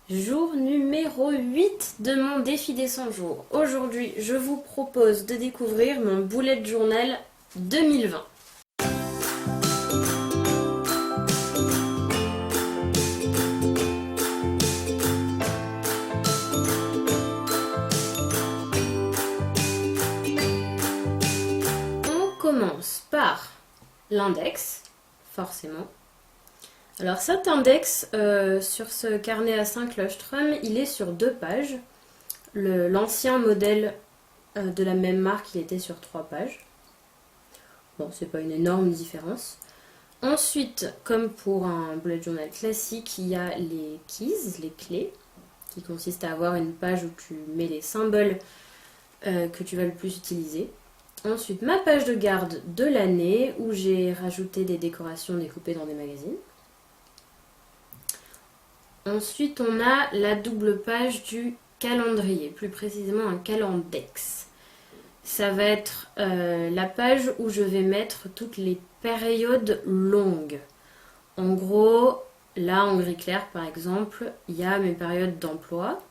Jour numéro 8 de mon défi des 100 jours. Aujourd'hui, je vous propose de découvrir mon bullet journal 2020. On commence par l'index, forcément. Alors cet index sur ce carnet A5 Leuchtturm, il est sur 2 pages. L'ancien modèle de la même marque, il était sur 3 pages. Bon, c'est pas une énorme différence. Ensuite, comme pour un bullet journal classique, il y a les keys, les clés, qui consistent à avoir une page où tu mets les symboles que tu vas le plus utiliser. Ensuite, ma page de garde de l'année, où j'ai rajouté des décorations découpées dans des magazines. Ensuite, on a la double page du calendrier, plus précisément un calendex. Ça va être la page où je vais mettre toutes les périodes longues. En gros, là en gris clair par exemple, il y a mes périodes d'emploi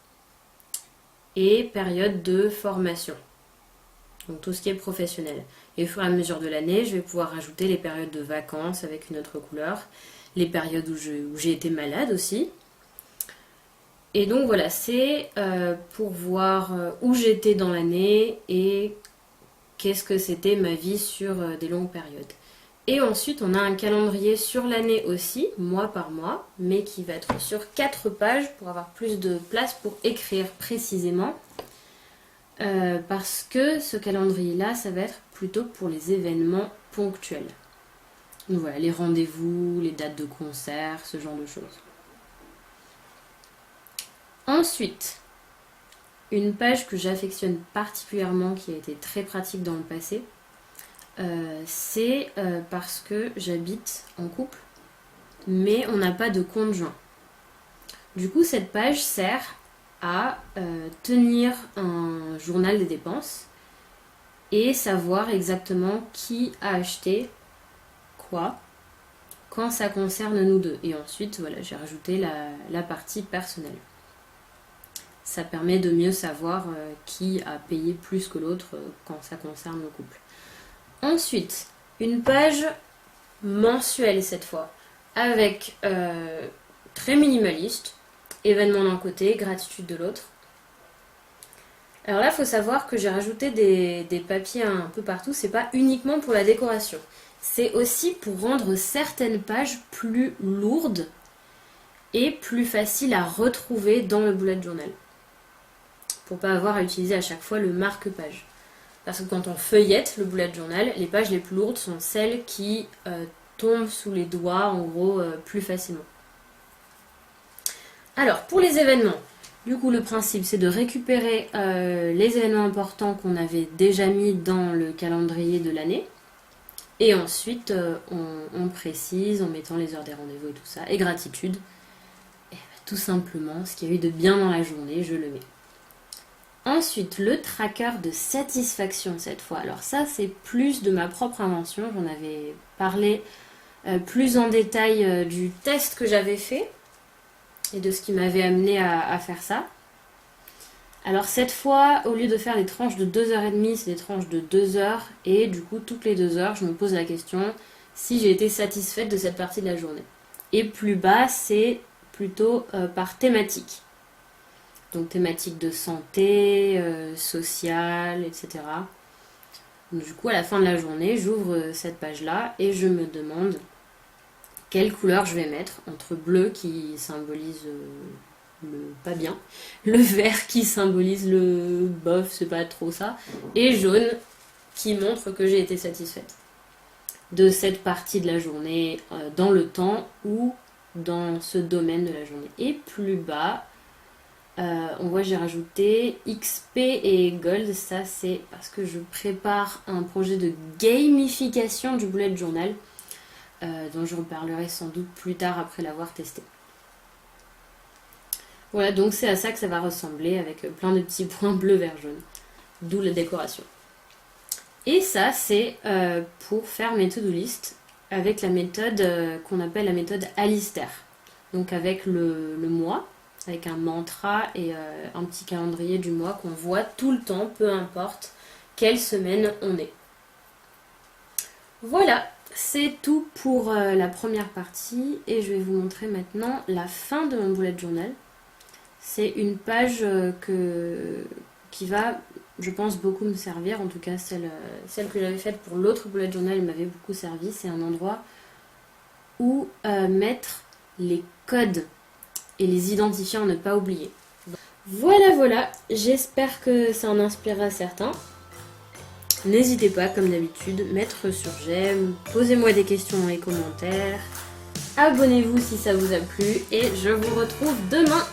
et périodes de formation. Donc tout ce qui est professionnel. Et au fur et à mesure de l'année, je vais pouvoir rajouter les périodes de vacances avec une autre couleur, les périodes où j'ai été malade aussi. Et donc voilà, c'est pour voir où j'étais dans l'année et qu'est-ce que c'était ma vie sur des longues périodes. Et ensuite, on a un calendrier sur l'année aussi, mois par mois, mais qui va être sur 4 pages pour avoir plus de place pour écrire précisément. Parce que ce calendrier-là, ça va être plutôt pour les événements ponctuels. Donc voilà, les rendez-vous, les dates de concert, ce genre de choses. Ensuite, une page que j'affectionne particulièrement, qui a été très pratique dans le passé, c'est parce que j'habite en couple, mais on n'a pas de compte joint. Du coup, cette page sert à tenir un journal des dépenses et savoir exactement qui a acheté quoi quand ça concerne nous deux. Et ensuite, voilà, j'ai rajouté la partie personnelle. Ça permet de mieux savoir qui a payé plus que l'autre quand ça concerne le couple. Ensuite, une page mensuelle cette fois, avec très minimaliste, événement d'un côté, gratitude de l'autre. Alors là, il faut savoir que j'ai rajouté des papiers un peu partout, c'est pas uniquement pour la décoration. C'est aussi pour rendre certaines pages plus lourdes et plus faciles à retrouver dans le bullet journal. Pour pas avoir à utiliser à chaque fois le marque-page. Parce que quand on feuillette le bullet journal, les pages les plus lourdes sont celles qui tombent sous les doigts, en gros, plus facilement. Alors, pour les événements, du coup, le principe, c'est de récupérer les événements importants qu'on avait déjà mis dans le calendrier de l'année. Et ensuite, on précise en mettant les heures des rendez-vous et tout ça. Et gratitude. Et tout simplement, ce qu'il y a eu de bien dans la journée, je le mets. Ensuite, le tracker de satisfaction cette fois. Alors ça, c'est plus de ma propre invention. J'en avais parlé plus en détail du test que j'avais fait et de ce qui m'avait amené à faire ça. Alors cette fois, au lieu de faire des tranches de 2h30, c'est des tranches de 2 heures. Et du coup, toutes les 2 heures, je me pose la question si j'ai été satisfaite de cette partie de la journée. Et plus bas, c'est plutôt par thématique. Donc thématique de santé, sociale, etc. Donc, du coup, à la fin de la journée, j'ouvre cette page-là et je me demande quelle couleur je vais mettre entre bleu qui symbolise le pas bien, le vert qui symbolise le bof, c'est pas trop ça, et jaune qui montre que j'ai été satisfaite de cette partie de la journée dans le temps ou dans ce domaine de la journée. Et plus bas, on voit j'ai rajouté XP et Gold, ça c'est parce que je prépare un projet de gamification du bullet journal dont je reparlerai sans doute plus tard après l'avoir testé. Voilà, donc c'est à ça que ça va ressembler avec plein de petits points bleu, vert, jaune, d'où la décoration. Et ça c'est pour faire mes to-do list avec la méthode qu'on appelle la méthode Alistair. Donc avec le mois avec un mantra et un petit calendrier du mois qu'on voit tout le temps, peu importe quelle semaine on est. Voilà, c'est tout pour la première partie et je vais vous montrer maintenant la fin de mon bullet journal. C'est une page qui va, je pense, beaucoup me servir. En tout cas, celle que j'avais faite pour l'autre bullet journal m'avait beaucoup servi. C'est un endroit où mettre les codes et les identifiants à ne pas oublier. Voilà, j'espère que ça en inspirera certains. N'hésitez pas, comme d'habitude, mettre sur j'aime, posez-moi des questions dans les commentaires, abonnez-vous si ça vous a plu et je vous retrouve demain.